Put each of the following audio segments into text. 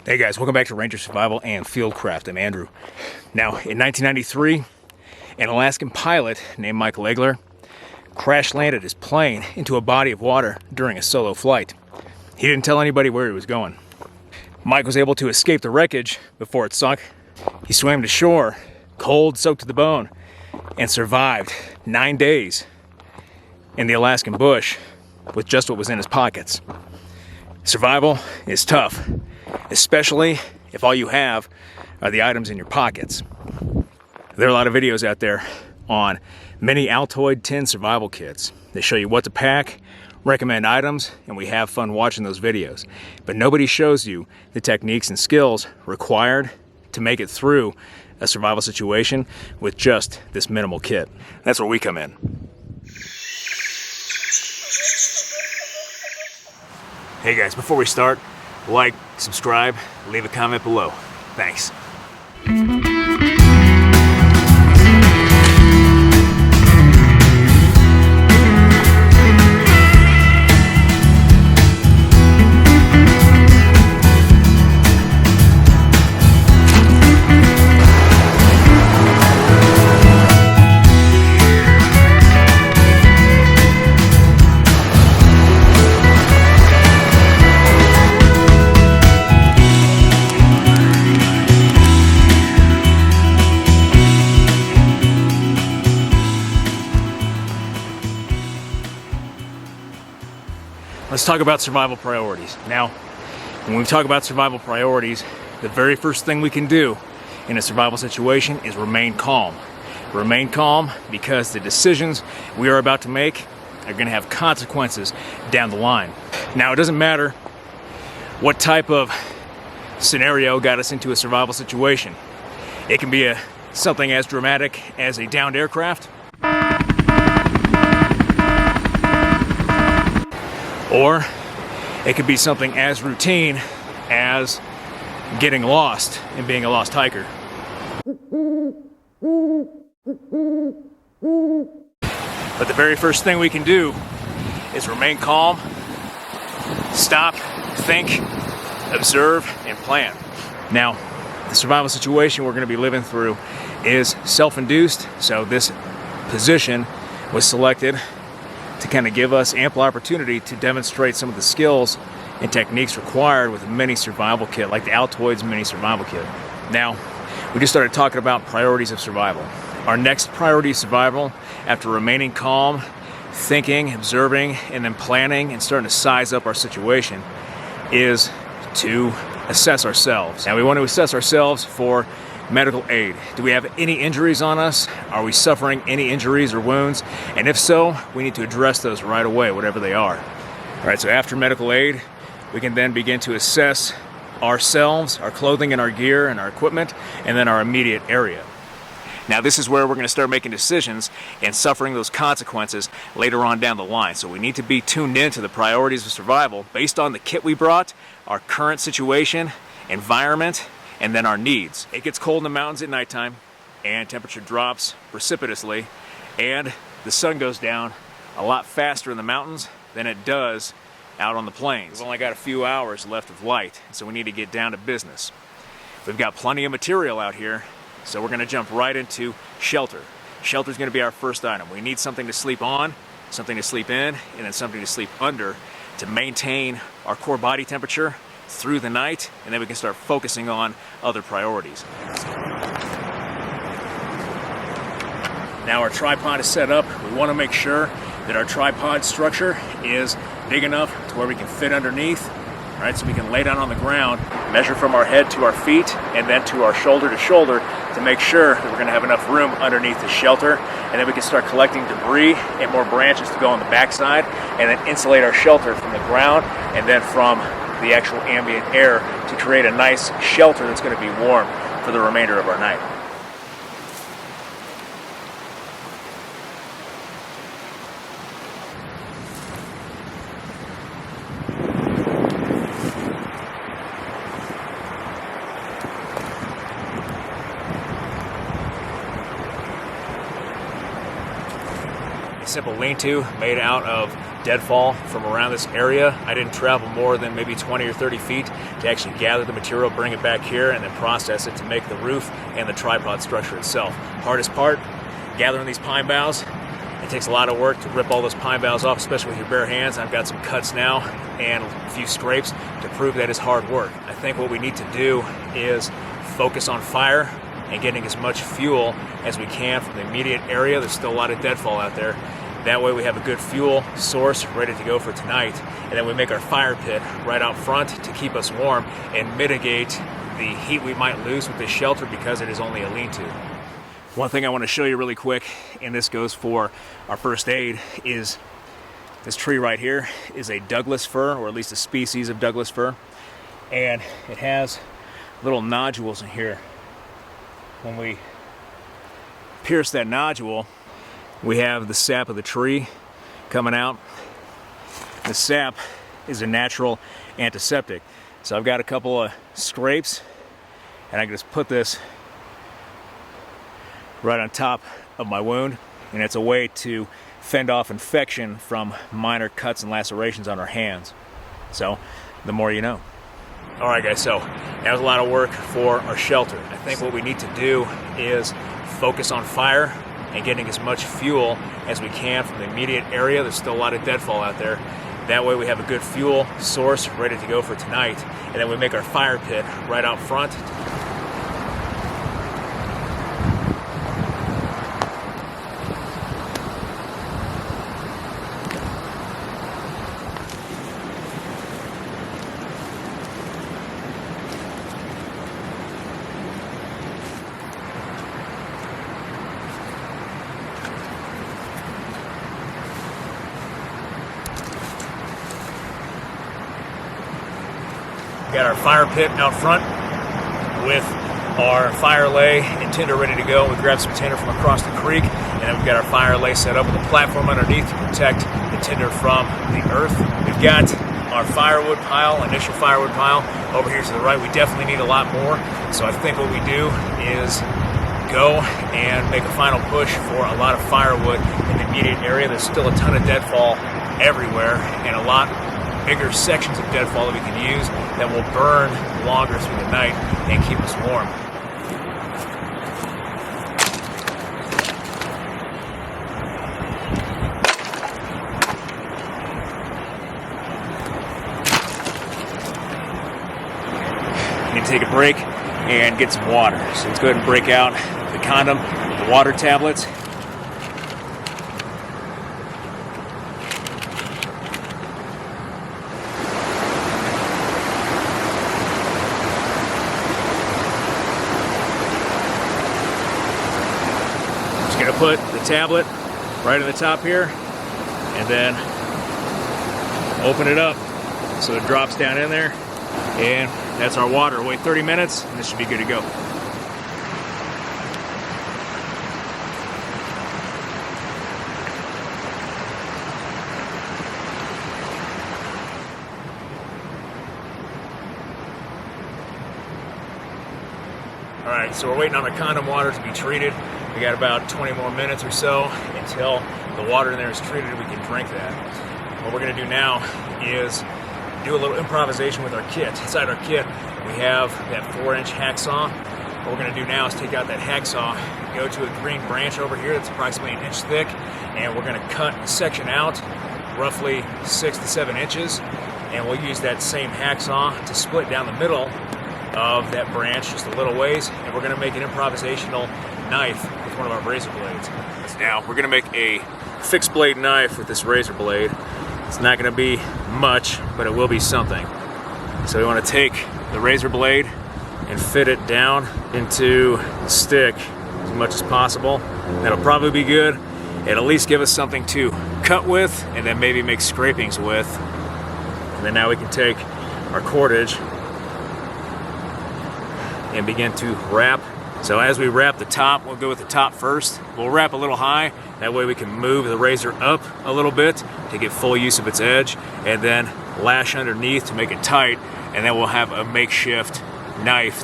Hey guys, welcome back to Ranger Survival and Fieldcraft. I'm Andrew. Now, in 1993, an Alaskan pilot named Michael Egler crash landed his plane into a body of water during a solo flight. He didn't tell anybody where he was going. Mike was able to escape the wreckage before it sunk. He swam to shore, cold, soaked to the bone, and survived 9 days in the Alaskan bush with just what was in his pockets. Survival is tough, especially if all you have are the items in your pockets. There are a lot of videos out there on many Altoid Tin Survival Kits. They show you what to pack, recommend items, and we have fun watching those videos. But nobody shows you the techniques and skills required to make it through a survival situation with just this minimal kit. That's where we come in. Hey guys, before we start, like, subscribe, leave a comment below. Thanks. Let's talk about survival priorities. Now, when we talk about survival priorities, the very first thing we can do in a survival situation is remain calm. Remain calm because the decisions we are about to make are going to have consequences down the line. Now, it doesn't matter what type of scenario got us into a survival situation. It can be something as dramatic as a downed aircraft, or it could be something as routine as getting lost and being a lost hiker. But the very first thing we can do is remain calm, stop, think, observe, and plan. Now, the survival situation we're going to be living through is self-induced, so this position was selected to kind of give us ample opportunity to demonstrate some of the skills and techniques required with a mini survival kit, like the Altoids mini survival kit. Now, we just started talking about priorities of survival. Our next priority of survival, after remaining calm, thinking, observing, and then planning and starting to size up our situation, is to assess ourselves. Now, we want to assess ourselves for medical aid. Do we have any injuries on us? Are we suffering any injuries or wounds? And if so, we need to address those right away, whatever they are. All right, so after medical aid, we can then begin to assess ourselves, our clothing and our gear and our equipment, and then our immediate area. Now, this is where we're going to start making decisions and suffering those consequences later on down the line. So we need to be tuned into the priorities of survival based on the kit we brought, our current situation, environment, and then our needs. It gets cold in the mountains at nighttime, and temperature drops precipitously, and the sun goes down a lot faster in the mountains than it does out on the plains. We've only got a few hours left of light, so we need to get down to business. We've got plenty of material out here, so we're going to jump right into shelter. Shelter is going to be our first item. We need something to sleep on, something to sleep in, and then something to sleep under to maintain our core body temperature through the night, and then we can start focusing on other priorities. Now our tripod is set up. We want to make sure that our tripod structure is big enough to where we can fit underneath, right? So we can lay down on the ground, measure from our head to our feet, and then to our shoulder to shoulder to make sure that we're going to have enough room underneath the shelter, and then we can start collecting debris and more branches to go on the backside, and then insulate our shelter from the ground and then from the actual ambient air to create a nice shelter that's going to be warm for the remainder of our night. simple lean-to made out of deadfall from around this area. I didn't travel more than maybe 20 or 30 feet to actually gather the material, bring it back here, and then process it to make the roof and the tripod structure itself. Hardest part, gathering these pine boughs. It takes a lot of work to rip all those pine boughs off, especially with your bare hands. I've got some cuts now and a few scrapes to prove that it's hard work. I think what we need to do is focus on fire and getting as much fuel as we can from the immediate area. There's still a lot of deadfall out there. That way we have a good fuel source ready to go for tonight. And then we make our fire pit right out front to keep us warm and mitigate the heat we might lose with this shelter because it is only a lean-to. One thing I want to show you really quick, and this goes for our first aid, is this tree right here is a Douglas fir, or at least a species of Douglas fir. And it has little nodules in here. When we pierce that nodule, we have the sap of the tree coming out. The sap is a natural antiseptic. So I've got a couple of scrapes, and I can just put this right on top of my wound, and it's a way to fend off infection from minor cuts and lacerations on our hands. So the more you know. All right, guys, so that was a lot of work for our shelter. I think what we need to do is focus on fire and getting as much fuel as we can from the immediate area. There's still a lot of deadfall out there. That way we have a good fuel source ready to go for tonight. And then we make our fire pit right out front. Got our fire pit out front with our fire lay and tinder ready to go. We grabbed some tinder from across the creek, and then we've got our fire lay set up with a platform underneath to protect the tinder from the earth. We've got our firewood pile, initial firewood pile, over here to the right. We definitely need a lot more, so I think what we do is go and make a final push for a lot of firewood in the immediate area. There's still a ton of deadfall everywhere, and a lot bigger sections of deadfall that we can use that will burn longer through the night and keep us warm. We need to take a break and get some water. So let's go ahead and break out the condom, the water tablets. Put the tablet right at the top here and then open it up so it drops down in there, and that's our water. Wait 30 minutes and this should be good to go. Alright, so we're waiting on the condom water to be treated. We got about 20 more minutes or so until the water in there is treated and we can drink that. What we're going to do now is do a little improvisation with our kit. Inside our kit, we have that 4-inch hacksaw. What we're going to do now is take out that hacksaw, go to a green branch over here that's approximately 1 inch thick, and we're going to cut a section out roughly 6 to 7 inches, and we'll use that same hacksaw to split down the middle of that branch just a little ways, and we're going to make an improvisational knife with one of our razor blades. Now we're going to make a fixed blade knife with this razor blade. It's not going to be much, but it will be something. So we want to take the razor blade and fit it down into the stick as much as possible. That'll probably be good. It'll at least give us something to cut with and then maybe make scrapings with. And then now we can take our cordage and begin to wrap. So as we wrap the top, we'll go with the top first. We'll wrap a little high, that way we can move the razor up a little bit to get full use of its edge, and then lash underneath to make it tight, and then we'll have a makeshift knife.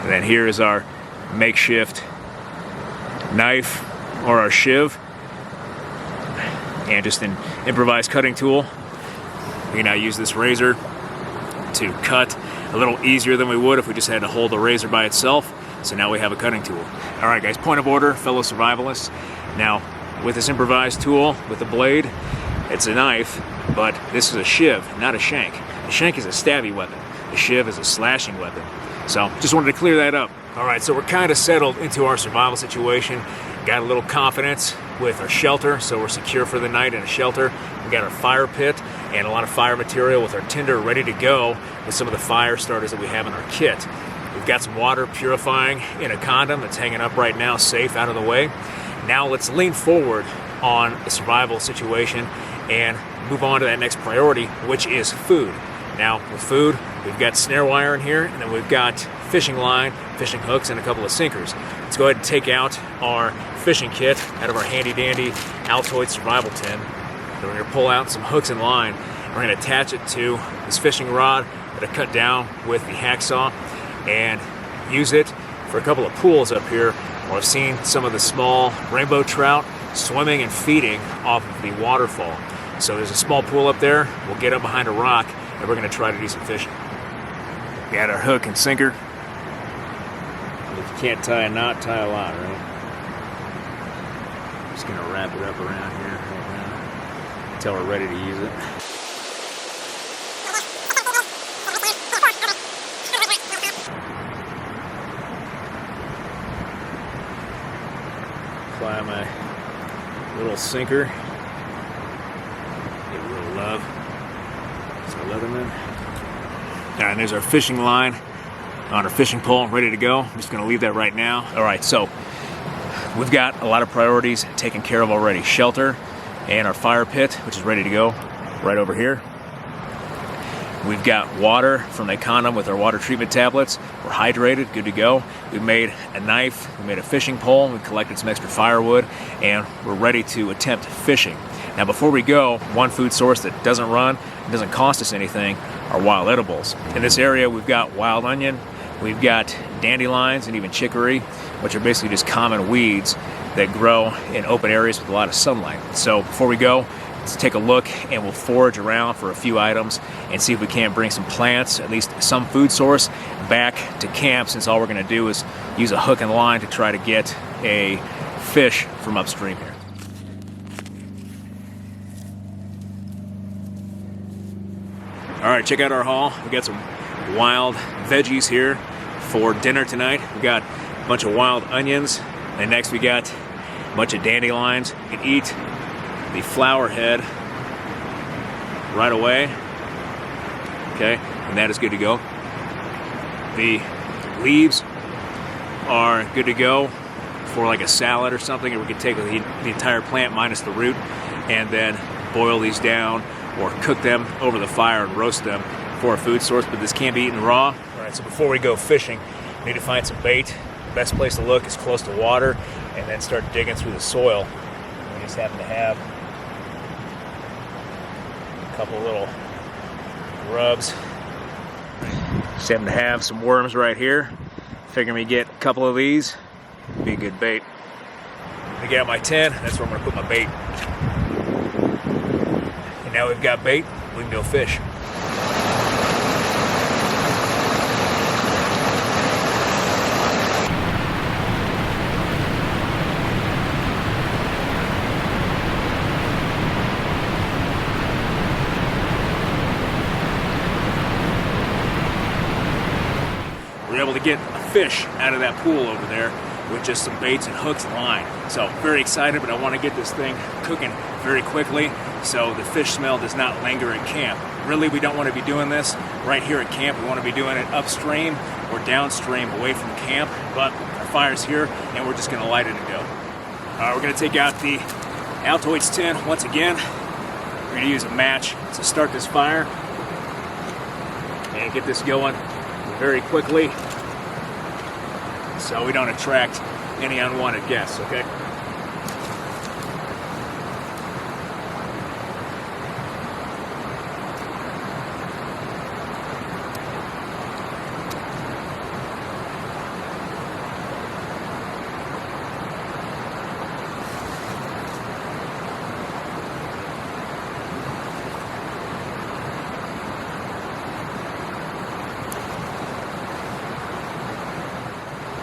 And then here is our makeshift knife or our shiv, and just an improvised cutting tool. We can now use this razor to cut a little easier than we would if we just had to hold the razor by itself. So now we have a cutting tool. All right, guys, point of order, fellow survivalists. Now, with this improvised tool, with the blade, it's a knife, but this is a shiv, not a shank. The shank is a stabby weapon. The shiv is a slashing weapon. So just wanted to clear that up. All right, so we're kind of settled into our survival situation. Got a little confidence with our shelter, so we're secure for the night in a shelter. We got our fire pit and a lot of fire material with our tinder ready to go with some of the fire starters that we have in our kit. We've got some water purifying in a condom that's hanging up right now, safe, out of the way. Now let's lean forward on the survival situation and move on to that next priority, which is food. Now, with food, we've got snare wire in here, and then we've got fishing line, fishing hooks, and a couple of sinkers. Let's go ahead and take out our fishing kit out of our handy-dandy Altoid survival tin. Then we're going to pull out some hooks and line. We're going to attach it to this fishing rod that I cut down with the hacksaw and use it for a couple of pools up here where I've seen some of the small rainbow trout swimming and feeding off of the waterfall. So there's a small pool up there. We'll get up behind a rock and we're going to try to do some fishing. Got our hook and sinker. If you can't tie a knot, tie a lot, right? Just going to wrap it up around here right now until we're ready to use it. Apply my little sinker. Give it a little love. It's our Leatherman. All right, and there's our fishing line on our fishing pole, ready to go. I'm just going to leave that right now. All right, so we've got a lot of priorities taken care of already. Shelter and our fire pit, which is ready to go right over here. We've got water from the condom with our water treatment tablets. We're hydrated, good to go. We've made a knife, we made a fishing pole, we collected some extra firewood, and we're ready to attempt fishing. Now before we go, one food source that doesn't run, doesn't cost us anything, are wild edibles. In this area we've got wild onion, we've got dandelions, and even chicory, which are basically just common weeds that grow in open areas with a lot of sunlight. So before we go, let's take a look and we'll forage around for a few items and see if we can't bring some plants, at least some food source, back to camp, since all we're going to do is use a hook and line to try to get a fish from upstream here. All right, check out our haul. We got some wild veggies here for dinner tonight. We got a bunch of wild onions, and next we got a bunch of dandelions. You can eat the flower head right away. Okay, and that is good to go. The leaves are good to go for like a salad or something, or we could take the entire plant minus the root and then boil these down or cook them over the fire and roast them for a food source, but this can't be eaten raw. All right, so before we go fishing, we need to find some bait. The best place to look is close to water and then start digging through the soil. We just happen to have a couple little grubs. Just happen to have some worms right here. Figure me get a couple of these, be a good bait. I get out my tin, that's where I'm gonna put my bait. And now we've got bait, we can go fish. We're able to get a fish out of that pool over there with just some baits and hooks and line. So very excited, but I want to get this thing cooking very quickly so the fish smell does not linger at camp. Really, we don't want to be doing this right here at camp. We want to be doing it upstream or downstream away from camp, but our fire's here and we're just going to light it and go. All right, we're going to take out the Altoids tin once again. We're going to use a match to start this fire and get this going very quickly so we don't attract any unwanted guests, okay?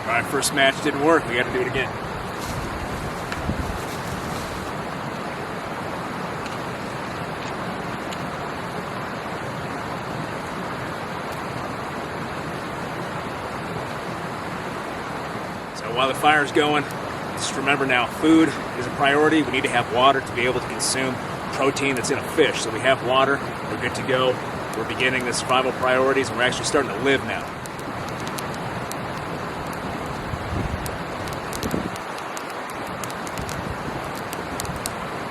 All right, first match didn't work. We got to do it again. So while the fire's going, just remember now, food is a priority. We need to have water to be able to consume protein that's in a fish. So we have water, we're good to go. We're beginning the survival priorities, and we're actually starting to live now.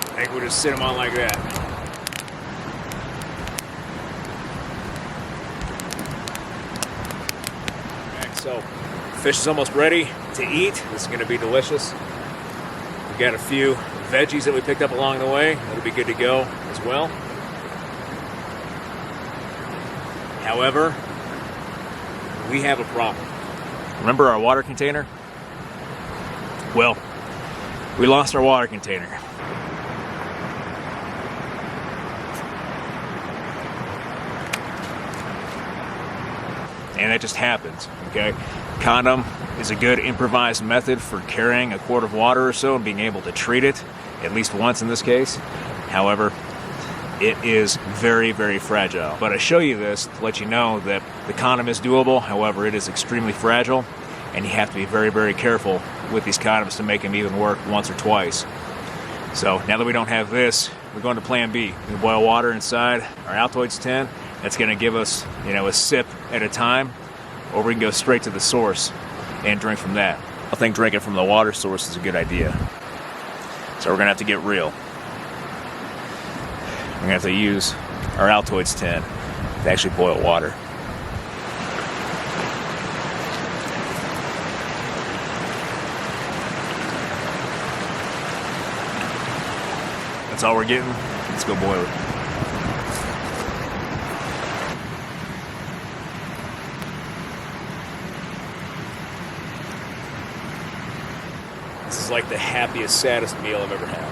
I think we'll just sit them on like that. Okay, so fish is almost ready to eat. This is going to be delicious. We've got a few veggies that we picked up along the way. That'll be good to go as well. However, we have a problem. Remember our water container? Well, we lost our water container. And that just happens, okay? Condom is a good improvised method for carrying a quart of water or so and being able to treat it, at least once in this case. However, it is very, very fragile. But I show you this to let you know that the condom is doable. However, it is extremely fragile, and you have to be very, very careful with these condoms to make them even work once or twice. So now that we don't have this, we're going to plan B. We boil water inside our Altoids tin. That's going to give us, a sip at a time, or we can go straight to the source and drink from that. I think drinking from the water source is a good idea. So we're going to have to get real. We're going to have to use our Altoids tin to actually boil water. That's all we're getting. Let's go boil it. This is like the happiest, saddest meal I've ever had.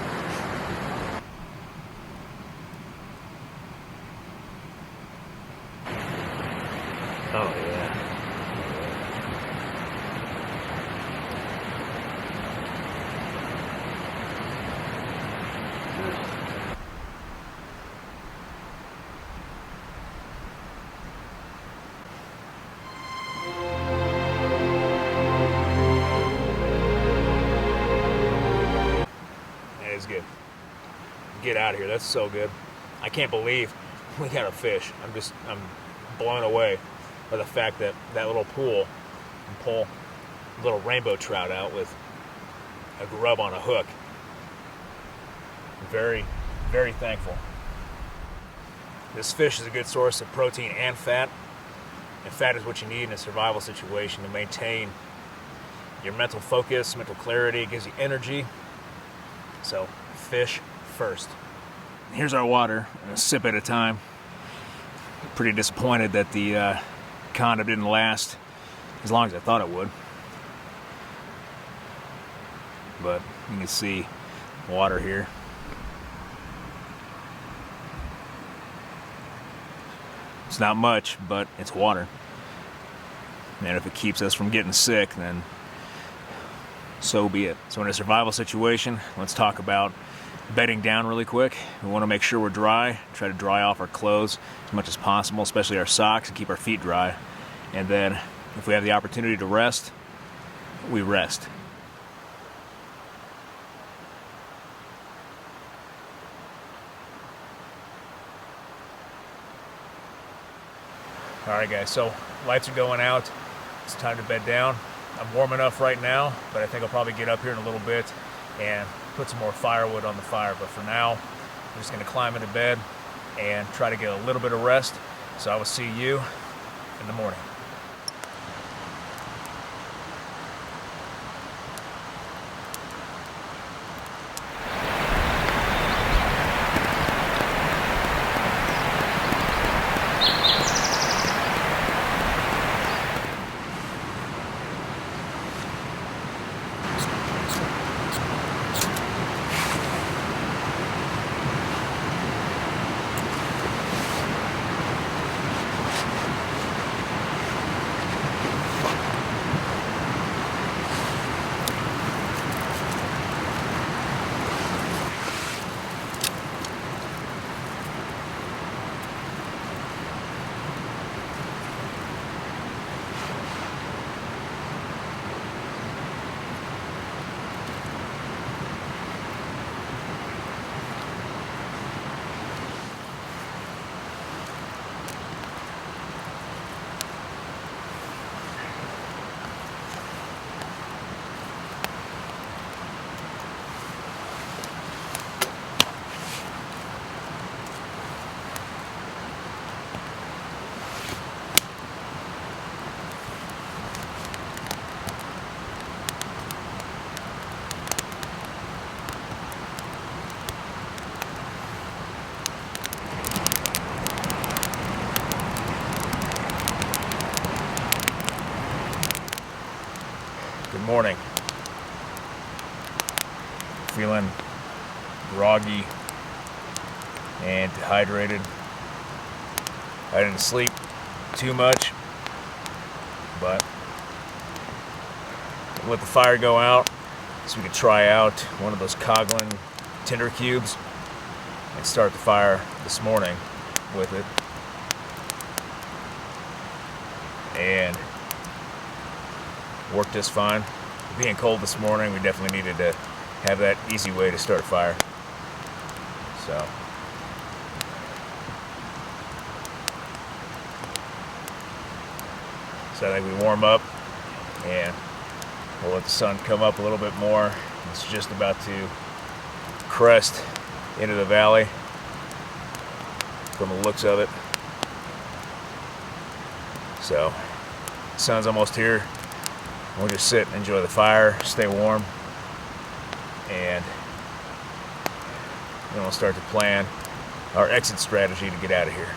Oh, yeah. That is good. Get out of here. That's so good. I can't believe we got a fish. I'm blown away by the fact that that little pool can pull a little rainbow trout out with a grub on a hook. Very, very thankful. This fish is a good source of protein and fat. And fat is what you need in a survival situation to maintain your mental focus, mental clarity. It gives you energy. So, fish first. Here's our water, a sip at a time. Pretty disappointed that the condom didn't last as long as I thought it would. But you can see water here. It's not much, but it's water. And if it keeps us from getting sick, then so be it. So in a survival situation, let's talk about bedding down really quick. We want to make sure we're dry, try to dry off our clothes as much as possible, especially our socks, and keep our feet dry. And then if we have the opportunity to rest, we rest. All right, guys, so lights are going out. It's time to bed down. I'm warm enough right now, but I think I'll probably get up here in a little bit and put some more firewood on the fire. But for now, I'm just going to climb into bed and try to get a little bit of rest. So I will see you in the morning. Good morning. Feeling groggy and dehydrated. I didn't sleep too much, but let the fire go out so we could try out one of those Coghlan tinder cubes and start the fire this morning with it. And worked just fine. Being cold this morning, we definitely needed to have that easy way to start a fire. So I think we warm up and we'll let the sun come up a little bit more. It's just about to crest into the valley from the looks of it. So the sun's almost here. We'll just sit and enjoy the fire, stay warm, and then we'll start to plan our exit strategy to get out of here.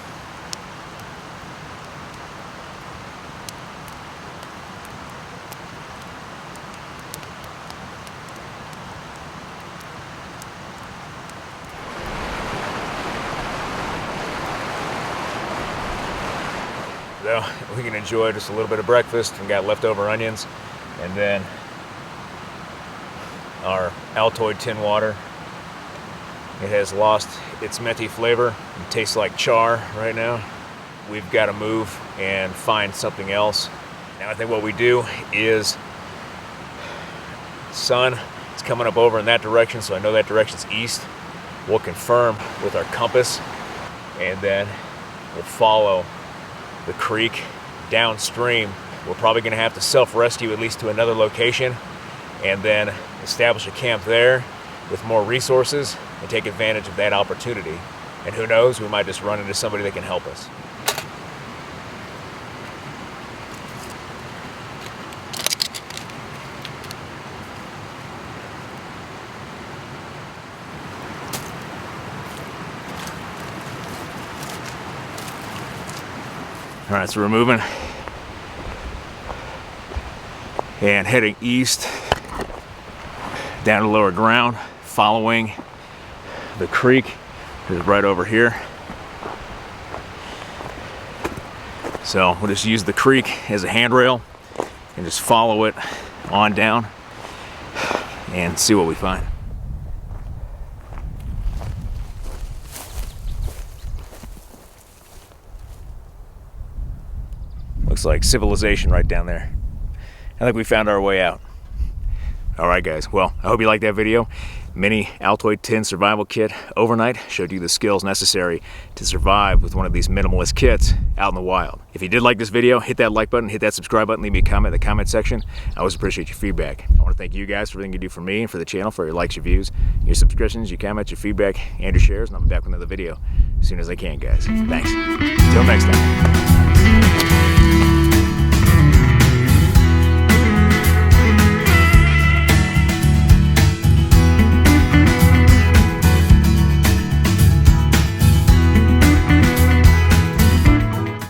So we can enjoy just a little bit of breakfast. We got leftover onions, and then our Altoid tin water. It has lost its minty flavor. It tastes like char right now. We've got to move and find something else. Now I think what we do is, sun is coming up over in that direction, so I know that direction's east. We'll confirm with our compass, and then we'll follow the creek downstream. We're probably going to have to self-rescue at least to another location and then establish a camp there with more resources and take advantage of that opportunity. And who knows, we might just run into somebody that can help us. All right, so we're moving and heading east down to lower ground, following the creek. It's right over here. So we'll just use the creek as a handrail and just follow it on down and see what we find. Looks like civilization right down there. I think we found our way out. All right, guys. Well, I hope you liked that video. Mini Altoid Tin Survival Kit overnight showed you the skills necessary to survive with one of these minimalist kits out in the wild. If you did like this video, hit that like button, hit that subscribe button, leave me a comment in the comment section. I always appreciate your feedback. I want to thank you guys for everything you do for me and for the channel, for your likes, your views, your subscriptions, your comments, your feedback, and your shares. And I'll be back with another video as soon as I can, guys. Thanks. Until next time.